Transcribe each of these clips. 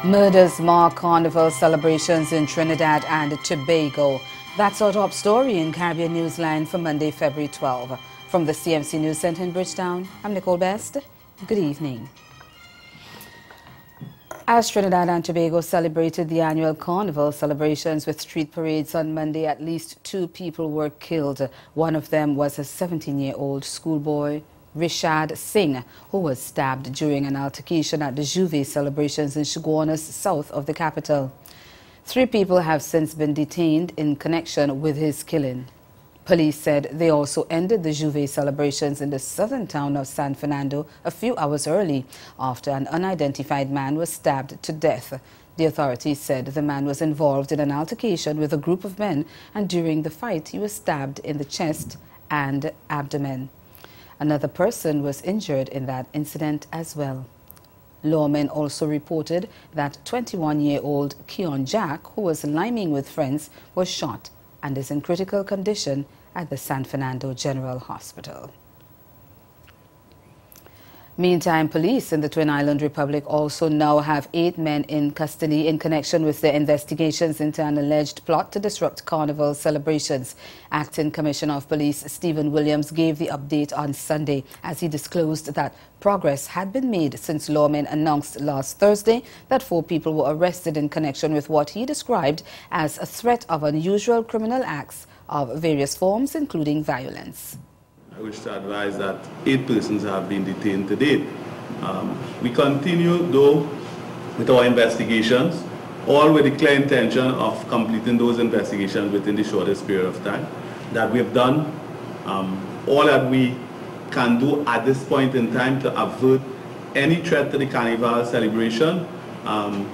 Murders mark carnival celebrations in Trinidad and Tobago. That's our top story in Caribbean Newsline for Monday, February 12. From the CMC News Center in Bridgetown, I'm Nicole Best. Good evening. As Trinidad and Tobago celebrated the annual carnival celebrations with street parades on Monday, at least 2 people were killed. One of them was a 17-year-old schoolboy, Rishad Singh, who was stabbed during an altercation at the Juve celebrations in Chaguanas, south of the capital. 3 people have since been detained in connection with his killing. Police said they also ended the Juve celebrations in the southern town of San Fernando a few hours early after an unidentified man was stabbed to death. The authorities said the man was involved in an altercation with a group of men, and during the fight he was stabbed in the chest and abdomen. Another person was injured in that incident as well. Lawmen also reported that 21-year-old Keon Jack, who was liming with friends, was shot and is in critical condition at the San Fernando General Hospital. Meantime, police in the Twin Island Republic also now have 8 men in custody in connection with their investigations into an alleged plot to disrupt carnival celebrations. Acting Commissioner of Police Stephen Williams gave the update on Sunday as he disclosed that progress had been made since lawmen announced last Thursday that 4 people were arrested in connection with what he described as a threat of unusual criminal acts of various forms, including violence. I wish to advise that 8 persons have been detained to date. We continue, though, with our investigations, all with the clear intention of completing those investigations within the shortest period of time. That we've done all that we can do at this point in time to avert any threat to the carnival celebration,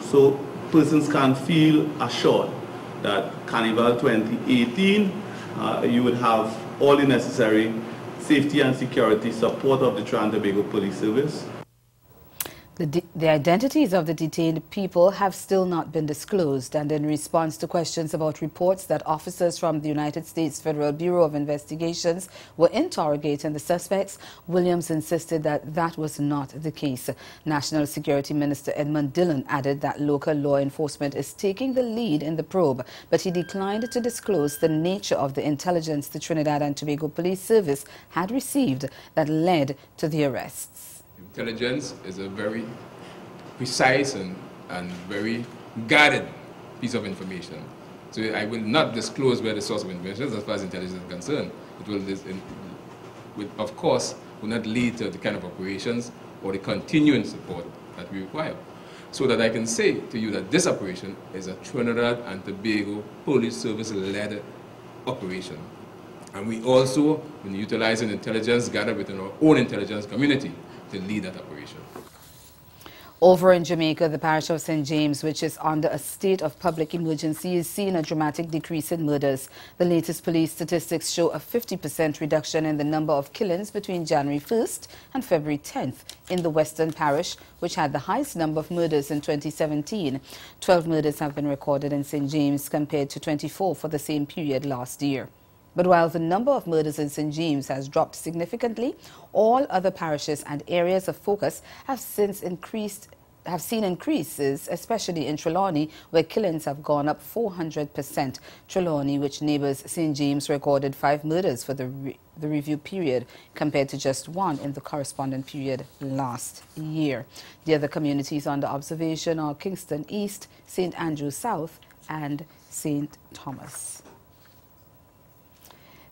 so persons can feel assured that Carnival 2018, you would have all the necessary safety and security support of the Trinidad and Tobago Police Service. The identities of the detained people have still not been disclosed, and in response to questions about reports that officers from the United States Federal Bureau of Investigations were interrogating the suspects, Williams insisted that that was not the case. National Security Minister Edmund Dillon added that local law enforcement is taking the lead in the probe, but he declined to disclose the nature of the intelligence the Trinidad and Tobago Police Service had received that led to the arrests. Intelligence is a very precise and very guarded piece of information. So I will not disclose where the source of information is as far as intelligence is concerned. It will, of course, will not lead to the kind of operations or the continuing support that we require. So that I can say to you that this operation is a Trinidad and Tobago Police Service-led operation. And we also, when utilizing intelligence gathered within our own intelligence community, to lead that operation. Over in Jamaica, the parish of St. James, which is under a state of public emergency, is seeing a dramatic decrease in murders. The latest police statistics show a 50% reduction in the number of killings between January 1st and February 10th in the Western Parish, which had the highest number of murders in 2017. 12 murders have been recorded in St. James compared to 24 for the same period last year. But while the number of murders in St. James has dropped significantly, all other parishes and areas of focus have seen increases, especially in Trelawney, where killings have gone up 400%. Trelawney, which neighbors St. James, recorded 5 murders for the review period, compared to just 1 in the corresponding period last year. The other communities under observation are Kingston East, St. Andrew South, and St. Thomas.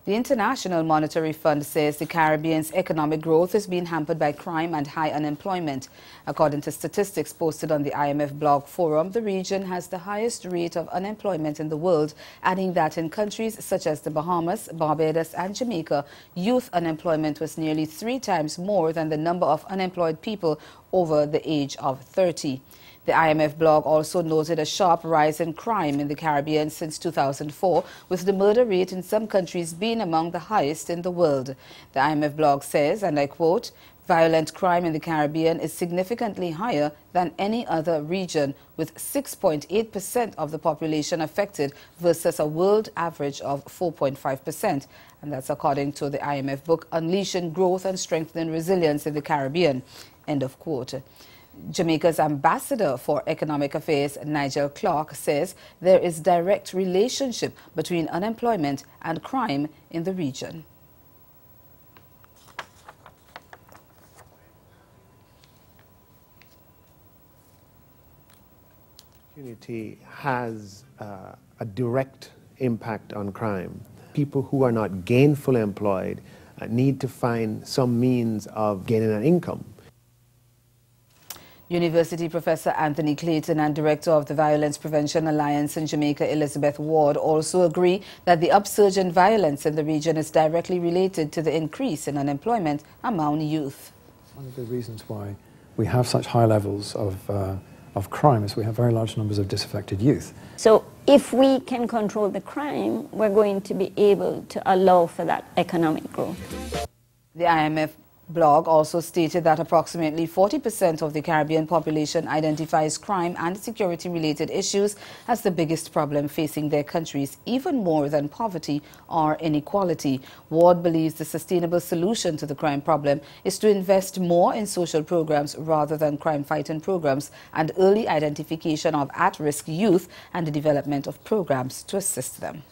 The International Monetary Fund says the Caribbean's economic growth is being hampered by crime and high unemployment. According to statistics posted on the IMF blog forum, the region has the highest rate of unemployment in the world, adding that in countries such as the Bahamas, Barbados and Jamaica, youth unemployment was nearly 3 times more than the number of unemployed people over the age of 30. The IMF blog also noted a sharp rise in crime in the Caribbean since 2004, with the murder rate in some countries being among the highest in the world. The IMF blog says, and I quote, "Violent crime in the Caribbean is significantly higher than any other region, with 6.8% of the population affected versus a world average of 4.5%. And that's according to the IMF book, Unleashing Growth and Strengthening Resilience in the Caribbean. End of quote. Jamaica's ambassador for economic affairs, Nigel Clark, says there is direct relationship between unemployment and crime in the region. Impunity has a direct impact on crime. People who are not gainfully employed need to find some means of gaining an income. University Professor Anthony Clayton and Director of the Violence Prevention Alliance in Jamaica, Elizabeth Ward, also agree that the upsurge in violence in the region is directly related to the increase in unemployment among youth. One of the reasons why we have such high levels of crime is we have very large numbers of disaffected youth. So if we can control the crime, we're going to be able to allow for that economic growth. The IMF blog also stated that approximately 40% of the Caribbean population identifies crime and security-related issues as the biggest problem facing their countries, even more than poverty or inequality. Ward believes the sustainable solution to the crime problem is to invest more in social programs rather than crime-fighting programs and early identification of at-risk youth and the development of programs to assist them.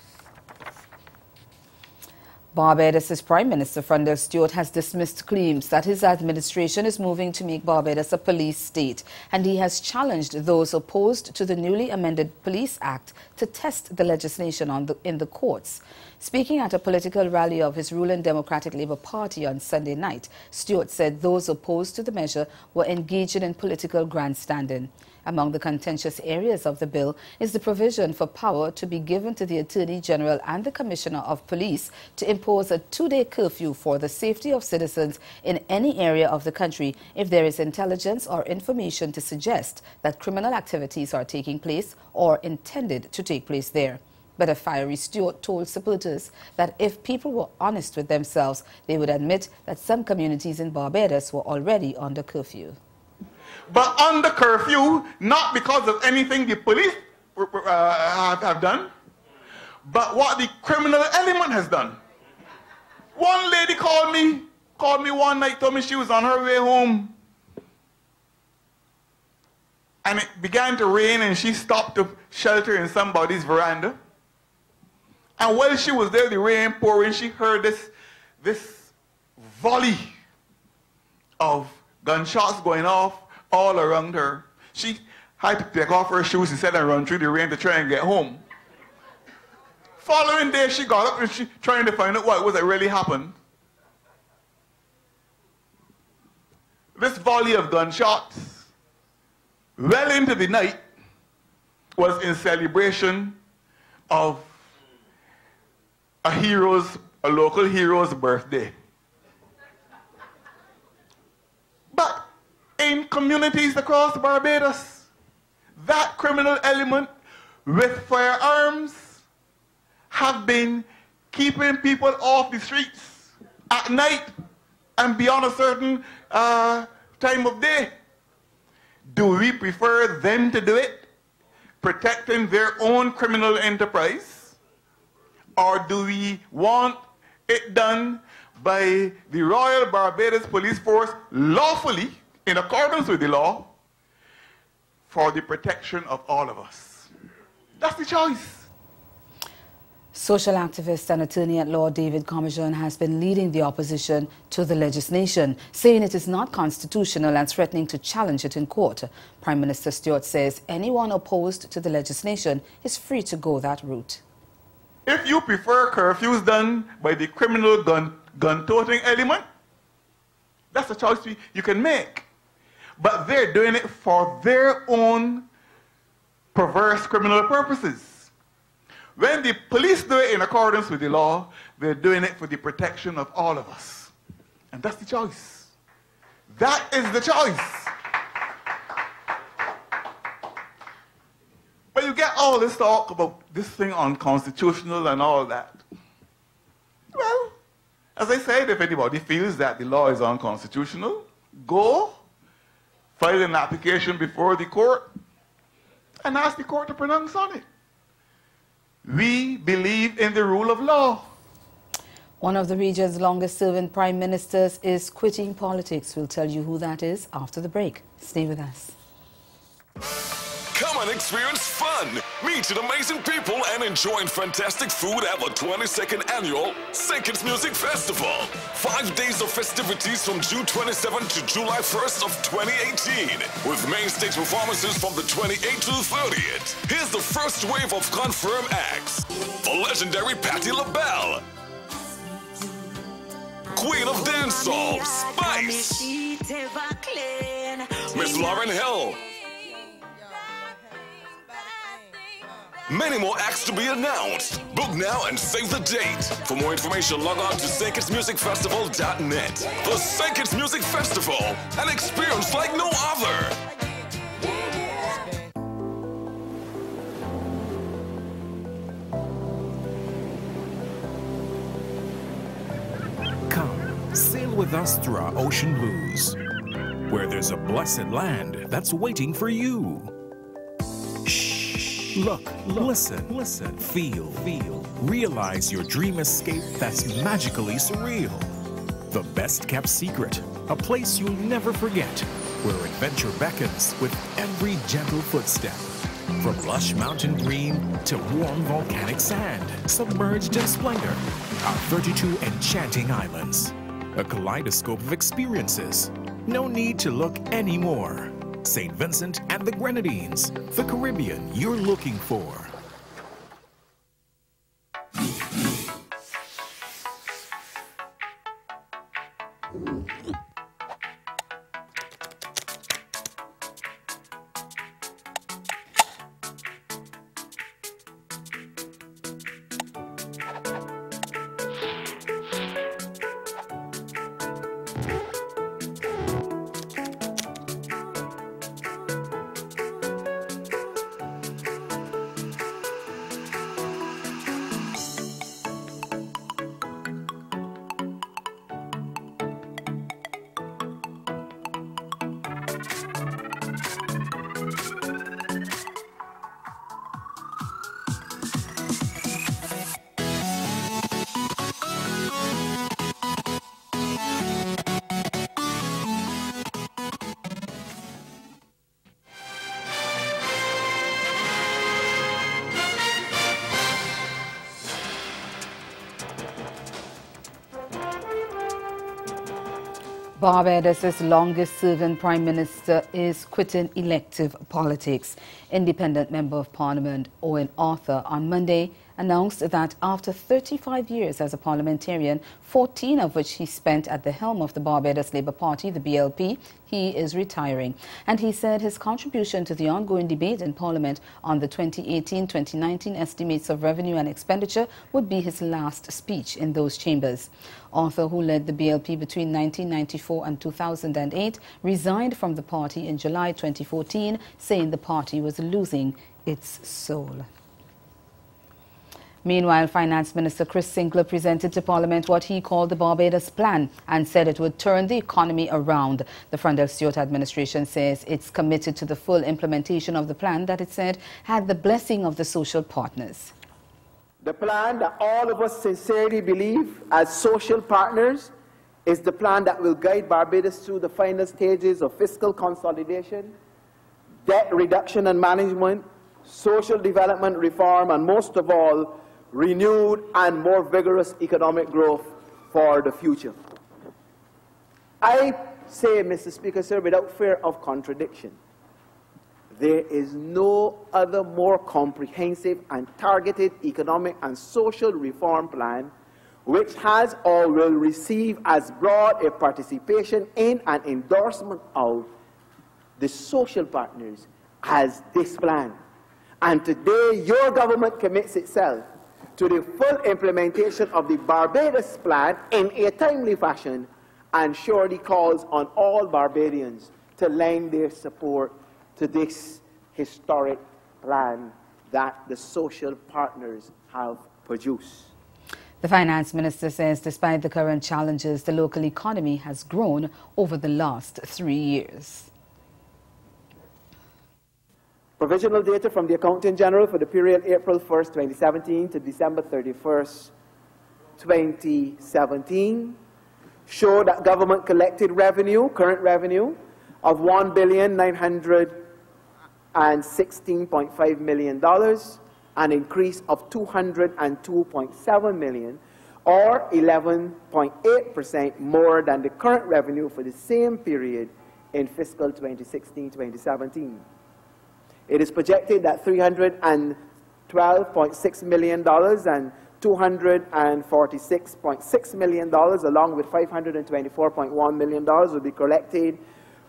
Barbados' Prime Minister Frondell Stewart has dismissed claims that his administration is moving to make Barbados a police state, and he has challenged those opposed to the newly amended Police Act to test the legislation in the courts. Speaking at a political rally of his ruling Democratic Labour Party on Sunday night, Stewart said those opposed to the measure were engaging in political grandstanding. Among the contentious areas of the bill is the provision for power to be given to the Attorney General and the Commissioner of Police to impose a 2-day curfew for the safety of citizens in any area of the country if there is intelligence or information to suggest that criminal activities are taking place or intended to take place there. But a fiery Stewart told supporters that if people were honest with themselves, they would admit that some communities in Barbados were already under curfew. But under curfew, not because of anything the police have done, but what the criminal element has done. One lady called me one night, told me she was on her way home, and it began to rain, and she stopped to shelter in somebody's veranda. And while she was there, the rain pouring, she heard this volley of gunshots going off all around her. She had to take off her shoes instead and run through the rain to try and get home. Following day, she got up and she trying to find out what was that really happened. This volley of gunshots, well into the night, was in celebration of a local hero's birthday. But in communities across Barbados, that criminal element with firearms have been keeping people off the streets at night and beyond a certain time of day. Do we prefer them to do it, protecting their own criminal enterprise? Or do we want it done by the Royal Barbados Police Force lawfully, in accordance with the law, for the protection of all of us? That's the choice. Social activist and attorney-at-law David Commijon has been leading the opposition to the legislation, saying it is not constitutional and threatening to challenge it in court. Prime Minister Stewart says anyone opposed to the legislation is free to go that route. If you prefer curfews done by the criminal gun-toting element, that's a choice you can make. But they're doing it for their own perverse criminal purposes. When the police do it in accordance with the law, they're doing it for the protection of all of us. And that's the choice. That is the choice. But you get all this talk about this thing unconstitutional and all that. Well, as I said, if anybody feels that the law is unconstitutional, go file an application before the court and ask the court to pronounce on it. We believe in the rule of law. One of the region's longest-serving prime ministers is quitting politics. We'll tell you who that is after the break. Stay with us. Come and experience fun, meet amazing people, and enjoy fantastic food at the 22nd Annual St. Kitts Music Festival. 5 days of festivities from June 27th to July 1st of 2018, with main stage performances from the 28th to the 30th. Here's the first wave of confirmed acts. The legendary Patti LaBelle, Queen of Dancehall, Spice, Miss Lauryn Hill. Many more acts to be announced. Book now and save the date. For more information, log on to stkidsmusicfestival.net. The St. Kitts Music Festival, an experience like no other. Come, sail with us through our ocean blues, where there's a blessed land that's waiting for you. Look, listen, feel. Realize your dream escape that's magically surreal. The best kept secret, a place you'll never forget, where adventure beckons with every gentle footstep. From lush mountain green to warm volcanic sand, submerged in splendor, our 32 enchanting islands. A kaleidoscope of experiences. No need to look anymore. St. Vincent and the Grenadines, the Caribbean you're looking for. Barbados' longest-serving Prime Minister is quitting elective politics. Independent Member of Parliament Owen Arthur on Monday announced that after 35 years as a parliamentarian, 14 of which he spent at the helm of the Barbados Labour Party, the BLP, he is retiring. And he said his contribution to the ongoing debate in Parliament on the 2018-2019 estimates of revenue and expenditure would be his last speech in those chambers. Arthur, who led the BLP between 1994 and 2008, resigned from the party in July 2014, saying the party was losing its soul. Meanwhile, Finance Minister Chris Sinclair presented to Parliament what he called the Barbados Plan and said it would turn the economy around. The Frundell-Stewart administration says it's committed to the full implementation of the plan that it said had the blessing of the social partners. The plan that all of us sincerely believe as social partners is the plan that will guide Barbados through the final stages of fiscal consolidation, debt reduction and management, social development reform, and most of all, renewed and more vigorous economic growth for the future. I say, Mr. Speaker, sir, without fear of contradiction, there is no other more comprehensive and targeted economic and social reform plan which has or will receive as broad a participation in and endorsement of the social partners as this plan. And today, your government commits itself to the full implementation of the Barbados Plan in a timely fashion and surely calls on all Barbadians to lend their support to this historic plan that the social partners have produced. The Finance Minister says despite the current challenges, the local economy has grown over the last 3 years. Provisional data from the Accountant General for the period April 1st, 2017 to December 31st, 2017 show that government collected revenue, current revenue, of $1,916.5 million, an increase of $202.7 million, or 11.8% more than the current revenue for the same period in fiscal 2016-2017. It is projected that $312.6 million and $246.6 million, along with $524.1 million, will be collected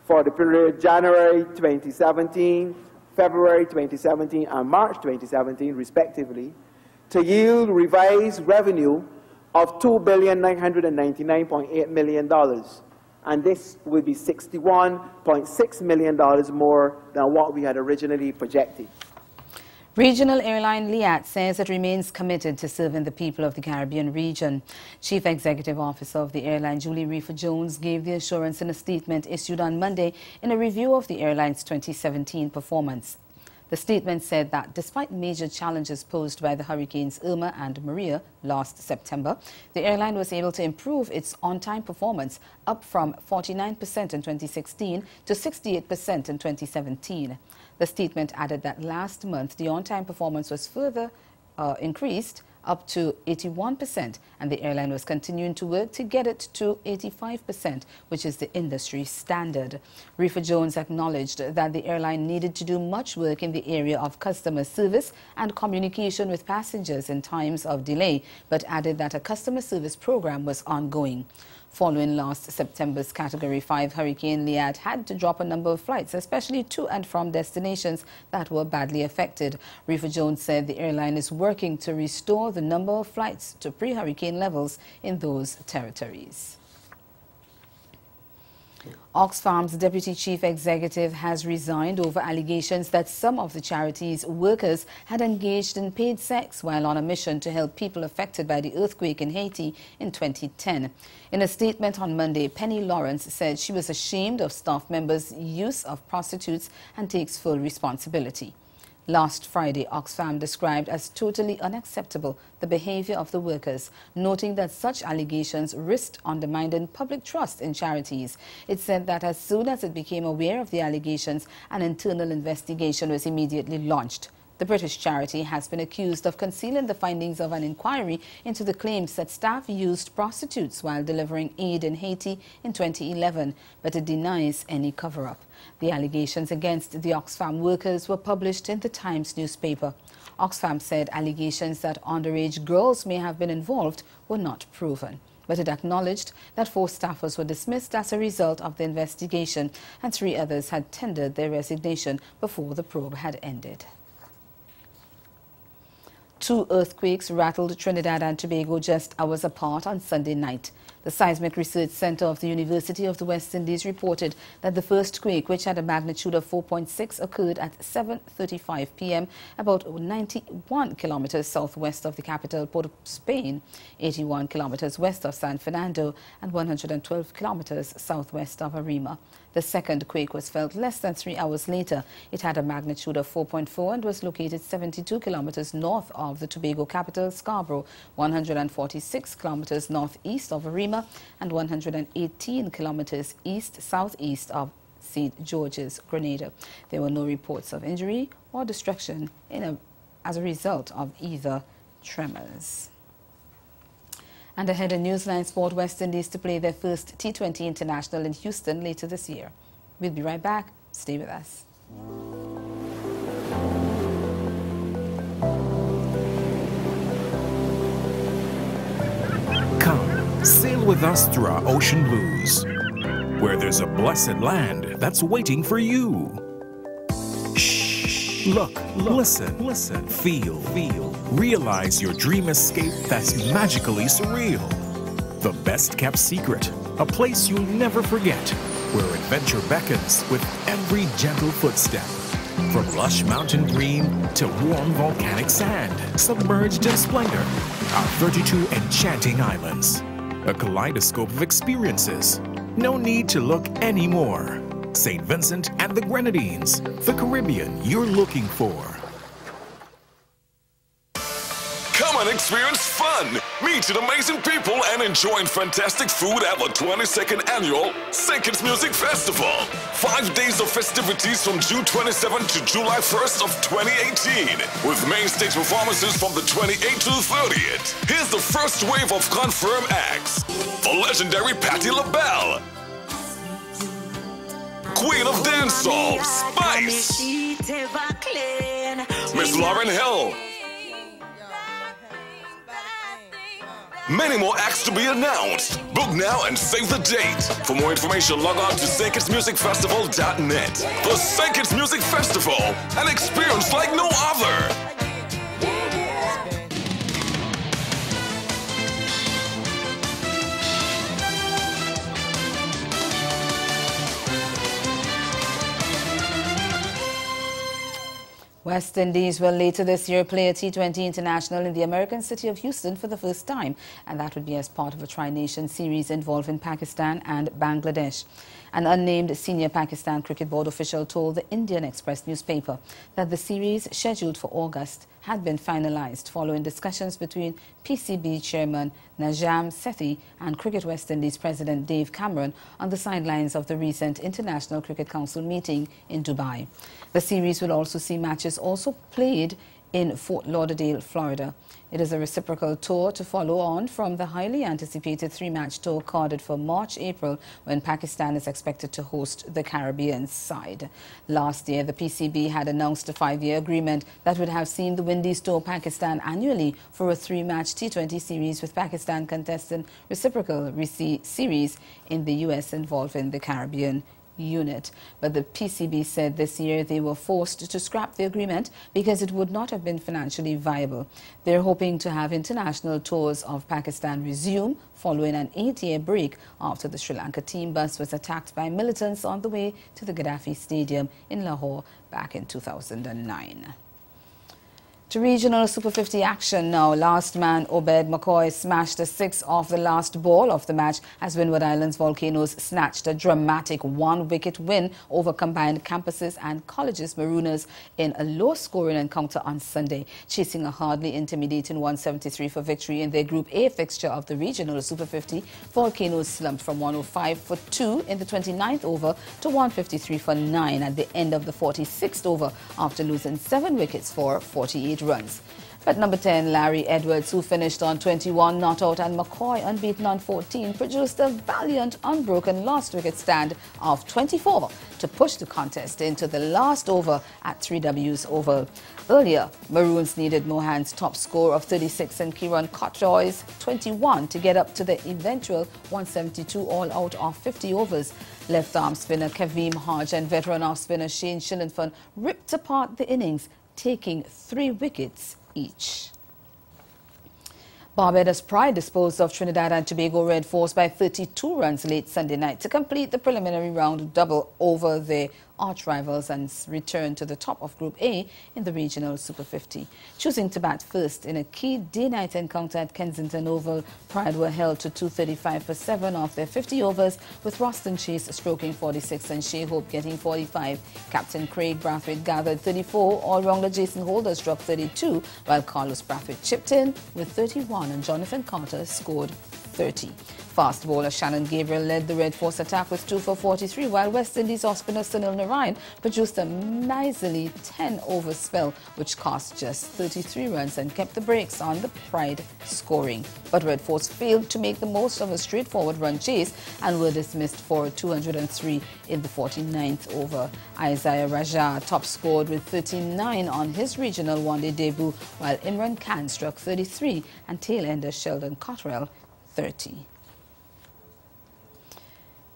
for the period January 2017, February 2017, and March 2017, respectively, to yield revised revenue of $2,999.8 million. And this will be $61.6 million more than what we had originally projected. Regional airline Liat says it remains committed to serving the people of the Caribbean region. Chief Executive Officer of the airline, Julie Reefer-Jones, gave the assurance in a statement issued on Monday in a review of the airline's 2017 performance. The statement said that despite major challenges posed by the hurricanes Irma and Maria last September, the airline was able to improve its on-time performance, up from 49% in 2016 to 68% in 2017. The statement added that last month the on-time performance was further increased up to 81%, and the airline was continuing to work to get it to 85%, which is the industry standard. Reefer-Jones acknowledged that the airline needed to do much work in the area of customer service and communication with passengers in times of delay, but added that a customer service program was ongoing. Following last September's Category 5 hurricane, Liat had to drop a number of flights, especially to and from destinations that were badly affected. Reefer-Jones said the airline is working to restore the number of flights to pre-hurricane levels in those territories. Oxfam's Deputy Chief Executive has resigned over allegations that some of the charity's workers had engaged in paid sex while on a mission to help people affected by the earthquake in Haiti in 2010. In a statement on Monday, Penny Lawrence said she was ashamed of staff members' use of prostitutes and takes full responsibility. Last Friday, Oxfam described as totally unacceptable the behavior of the workers, noting that such allegations risked undermining public trust in charities. It said that as soon as it became aware of the allegations, an internal investigation was immediately launched. The British charity has been accused of concealing the findings of an inquiry into the claims that staff used prostitutes while delivering aid in Haiti in 2011, but it denies any cover-up. The allegations against the Oxfam workers were published in the Times newspaper. Oxfam said allegations that underage girls may have been involved were not proven, but it acknowledged that 4 staffers were dismissed as a result of the investigation and 3 others had tendered their resignation before the probe had ended. 2 earthquakes rattled Trinidad and Tobago just hours apart on Sunday night. The Seismic Research Center of the University of the West Indies reported that the first quake, which had a magnitude of 4.6, occurred at 7:35 p.m. about 91 kilometers southwest of the capital, Port of Spain, 81 kilometers west of San Fernando, and 112 kilometers southwest of Arima. The second quake was felt less than 3 hours later. It had a magnitude of 4.4 and was located 72 kilometers north of the Tobago capital, Scarborough, 146 kilometers northeast of Arima, and 118 kilometers east-southeast of St. George's, Grenada. There were no reports of injury or destruction as a result of either tremors. And ahead in Newsline Sport, West Indies to play their first T20 International in Houston later this year. We'll be right back. Stay with us. Come, sail with us through our ocean blues, where there's a blessed land that's waiting for you. Shh, look, listen, feel, realize your dream escape that's magically surreal. The best kept secret, a place you'll never forget, where adventure beckons with every gentle footstep. From lush mountain green to warm volcanic sand, submerged in splendor, our 32 enchanting islands. A kaleidoscope of experiences. No need to look anymore. St. Vincent and the Grenadines, the Caribbean you're looking for. Come Come and experience fun, meet amazing people, and enjoy fantastic food at the 22nd Annual St. Kitts Music Festival. 5 days of festivities from June 27th to July 1st of 2018, with main stage performances from the 28th to the 30th. Here's the first wave of confirmed acts. The legendary Patti LaBelle, Queen of Dancehall, Spice, Miss Lauryn Hill. Many more acts to be announced. Book now and save the date. For more information, log on to StKittsMusicFestival.net. The St. Kitts Music Festival, an experience like no other. West Indies will later this year play a T20 international in the American city of Houston for the first time, and that would be as part of a tri-nation series involving Pakistan and Bangladesh. An unnamed senior Pakistan Cricket Board official told the Indian Express newspaper that the series, scheduled for August, had been finalized following discussions between PCB chairman Najam Sethi and Cricket West Indies president Dave Cameron on the sidelines of the recent International Cricket Council meeting in Dubai. The series will also see matches also played in Fort Lauderdale, Florida. It is a reciprocal tour to follow on from the highly anticipated 3-match tour carded for March-April, when Pakistan is expected to host the Caribbean side. Last year, the PCB had announced a 5-year agreement that would have seen the Windies tour Pakistan annually for a 3-match T20 series, with Pakistan contesting reciprocal series in the U.S. involving the Caribbean unit. But the PCB said this year they were forced to scrap the agreement because it would not have been financially viable. They're hoping to have international tours of Pakistan resume following an 8-year break after the Sri Lanka team bus was attacked by militants on the way to the Gaddafi Stadium in Lahore back in 2009. To regional Super 50 action now. Last man Obed McCoy smashed a 6 off the last ball of the match as Windward Island's Volcanoes snatched a dramatic 1-wicket win over combined campuses and colleges Marooners in a low-scoring encounter on Sunday, chasing a hardly intimidating 173 for victory in their Group A fixture of the regional Super 50. Volcanoes slumped from 105 for 2 in the 29th over to 153 for 9 at the end of the 46th over, after losing 7 wickets for 48 runs. But number 10, Larry Edwards, who finished on 21 not out, and McCoy, unbeaten on 14, produced a valiant unbroken last wicket stand of 24 to push the contest into the last over at 3W's Oval. Earlier, Maroons needed Mohan's top score of 36 and Kieran Cotjoy's 21 to get up to the eventual 172 all out of 50 overs. Left-arm spinner Kaveem Hodge and veteran off-spinner Shane Shillingford ripped apart the innings, taking 3 wickets each. Barbados Pride disposed of Trinidad and Tobago Red Force by 32 runs late Sunday night to complete the preliminary round double over their arch rivals and return to the top of Group A in the regional Super 50. Choosing to bat first in a key day-night encounter at Kensington Oval, Pride were held to 235 for 7 off their 50 overs, with Roston Chase stroking 46 and Shea Hope getting 45. Captain Craig Brathwaite gathered 34, all-rounder Jason Holders dropped 32, while Carlos Brathwaite chipped in with 31 and Jonathan Carter scored 30. Fast bowler Shannon Gabriel led the Red Force attack with 2 for 43, while West Indies off-spinner Sunil Narayan produced a miserly 10-over spell, which cost just 33 runs and kept the brakes on the Pride scoring. But Red Force failed to make the most of a straightforward run chase and were dismissed for 203 in the 49th over. Isaiah Raja top scored with 39 on his regional one-day debut, while Imran Khan struck 33 and tail-ender Sheldon Cottrell 30.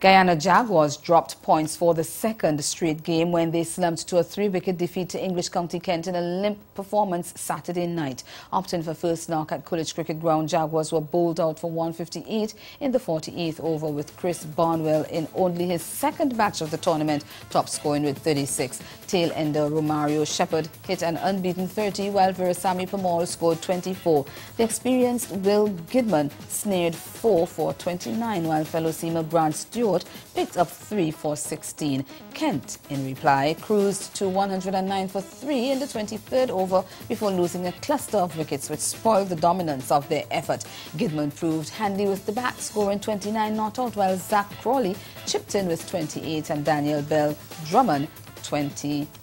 Guyana Jaguars dropped points for the second straight game when they slumped to a 3-wicket defeat to English County Kent in a limp performance Saturday night. Opting for first knock at Coolidge Cricket Ground, Jaguars were bowled out for 158 in the 48th over, with Chris Barnwell in only his second match of the tournament, top scoring with 36. Tail-ender Romario Shepherd hit an unbeaten 30, while Virasamy Pamal scored 24. The experienced Will Gidman snared 4 for 29, while fellow seamer Grant Stewart Stewart picked up 3 for 16. Kent, in reply, cruised to 109 for 3 in the 23rd over before losing a cluster of wickets which spoiled the dominance of their effort. Gidman proved handy with the bat, scoring 29 not out, while Zach Crawley chipped in with 28 and Daniel Bell Drummond 26.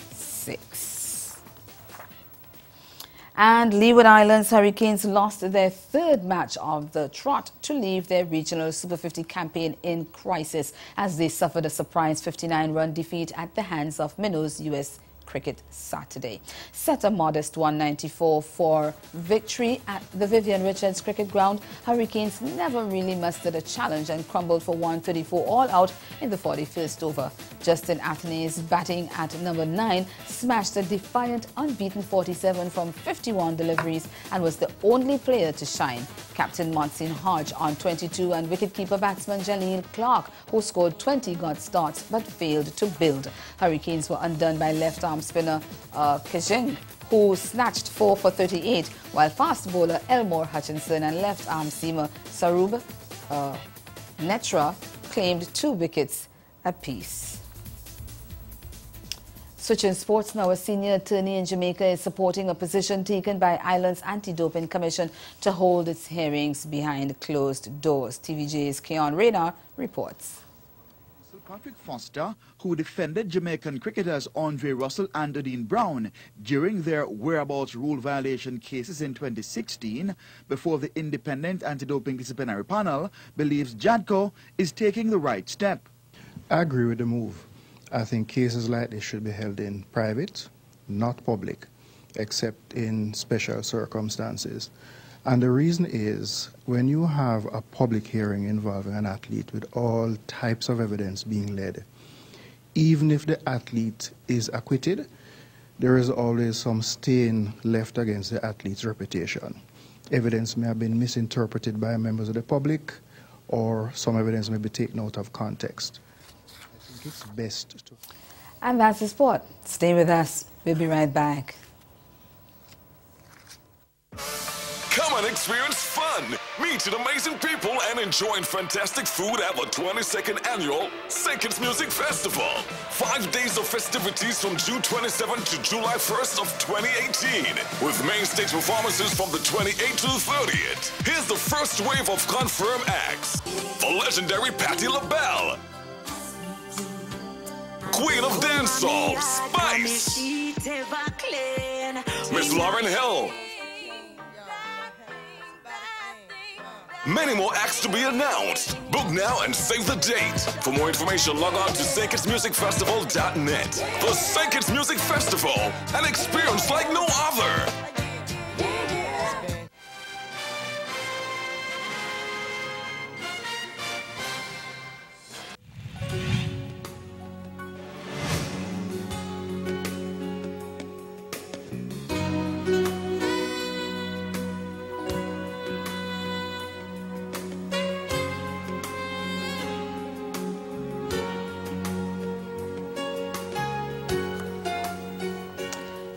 And Leeward Islands Hurricanes lost their third match of the trot to leave their regional Super 50 campaign in crisis as they suffered a surprise 59-run defeat at the hands of Minnows US Cricket Saturday. Set a modest 194 for victory at the Vivian Richards Cricket Ground, Hurricanes never really mustered a challenge and crumbled for 134 all out in the 41st over. Justin Athenaeus, batting at number 9, smashed a defiant unbeaten 47 from 51 deliveries and was the only player to shine. Captain Monson Hodge on 22 and wicketkeeper batsman Jaleel Clark, who scored 20, got starts but failed to build. Hurricanes were undone by left-arm spinner Kajing, who snatched 4 for 38, while fast bowler Elmore Hutchinson and left-arm seamer Sarub Netra claimed 2 wickets apiece. Switching sports now, a senior attorney in Jamaica is supporting a position taken by Island's Anti-Doping Commission to hold its hearings behind closed doors. TVJ's Keon Rayner reports. Patrick Foster, who defended Jamaican cricketers Andre Russell and Dean Brown during their whereabouts rule violation cases in 2016 before the independent anti-doping disciplinary panel, believes JADCO is taking the right step. I agree with the move. I think cases like this should be held in private, not public, except in special circumstances. And the reason is, when you have a public hearing involving an athlete with all types of evidence being led, even if the athlete is acquitted, there is always some stain left against the athlete's reputation. Evidence may have been misinterpreted by members of the public, or some evidence may be taken out of context. I think it's best to... And that's the sport. Stay with us. We'll be right back. Come and experience fun, meet amazing people, and enjoy fantastic food at the 22nd Annual St. Kitts Music Festival. 5 days of festivities from June 27th to July 1st of 2018, with main stage performances from the 28th to the 30th. Here's the first wave of confirmed acts. The legendary Patti LaBelle, Queen of Dancehall, Spice, Miss Lauryn Hill. Many more acts to be announced. Book now and save the date. For more information, log on to StKittsMusicFestival.net. The St. Kitts Music Festival, an experience like no other.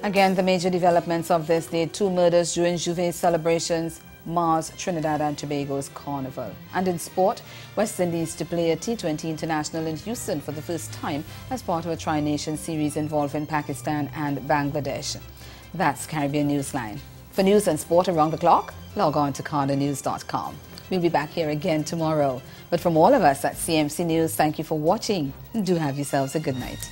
Again, the major developments of this day: 2 murders during Juve celebrations, Mars, Trinidad and Tobago's Carnival. And in sport, West Indies to play a T20 international in Houston for the first time as part of a Tri-Nation series involving Pakistan and Bangladesh. That's Caribbean Newsline. For news and sport around the clock, log on to CardaNews.com. We'll be back here again tomorrow. But from all of us at CMC News, thank you for watching. Do have yourselves a good night.